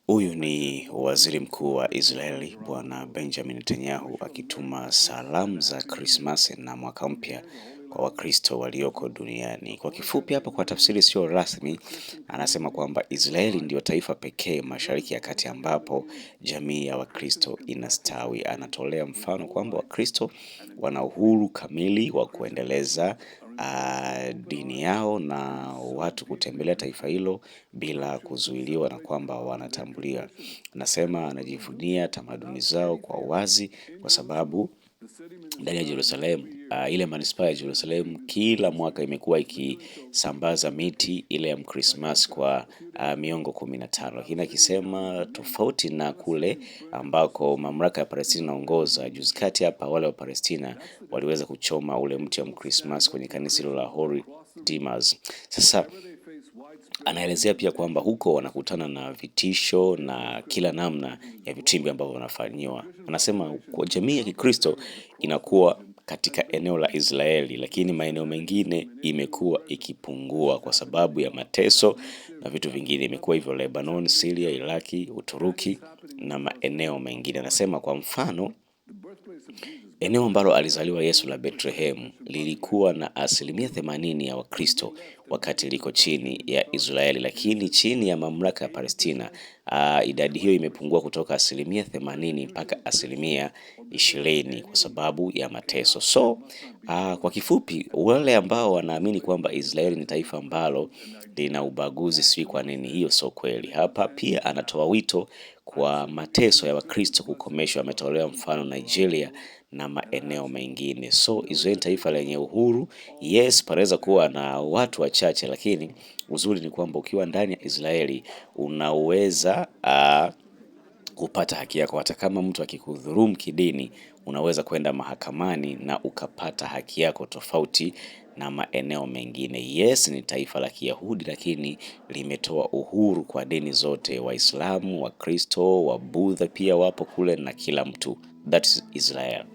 Huyu ni waziri mkuu wa Israeli Bwana Benjamin Netanyahu akituma salamu za Krismasi na mwaka mpya kwa Wakristo walioko duniani. Kwa kifupi hapa, kwa tafsiri sio rasmi, anasema kwamba Israeli ndio taifa pekee Mashariki ya Kati ambapo jamii ya Wakristo inastawi. Anatolea mfano kwamba Wakristo wana uhuru kamili wa kuendeleza dini yao na watu kutembelea taifa hilo bila kuzuiliwa na kwamba wanatambulia. Anasema anajivunia tamaduni zao kwa wazi kwa sababu ndani ya Jerusalem, ile manispaa ya Jerusalem kila mwaka imekuwa ikisambaza miti ile ya Christmas kwa miongo 15. Lakini akisema tofauti na kule ambako mamlaka ya Palestina inaongoza, juzi kati hapa wale wa Palestina waliweza kuchoma ule mti wa Christmas kwenye kanisa la Holy Dimas. Sasa anaelezea pia kwamba huko wanakutana na vitisho na kila namna ya vitimbi ambavyo wanafanyiwa. Anasema kwa jamii ya Kikristo inakuwa katika eneo la Israeli, lakini maeneo mengine imekuwa ikipungua kwa sababu ya mateso na vitu vingine. Imekuwa hivyo Lebanon, Syria, Iraki, Uturuki na maeneo mengine. Anasema kwa mfano, eneo ambalo alizaliwa Yesu la Bethlehem lilikuwa na 80% ya Wakristo wakati liko chini ya Israeli, lakini chini ya mamlaka ya Palestina idadi hiyo imepungua kutoka 80% mpaka 20% kwa sababu ya mateso. So kwa kifupi, wale ambao wanaamini kwamba Israeli ni taifa ambalo lina ubaguzi, si kwa nini, hiyo sio kweli. Hapa pia anatoa wito kwa mateso ya Wakristo kukomeshwa. Ametolea mfano Nigeria na maeneo mengine. So Israeli taifa lenye uhuru. Yes, panaweza kuwa na watu wachache, lakini uzuri ni kwamba ukiwa ndani ya Israeli unaweza kupata haki yako. Hata kama mtu akikudhulumu kidini, unaweza kwenda mahakamani na ukapata haki yako tofauti na maeneo mengine. Yes, ni taifa la Kiyahudi, lakini limetoa uhuru kwa dini zote. Waislamu, Wakristo, Wabudha pia wapo kule na kila mtu. That is Israel.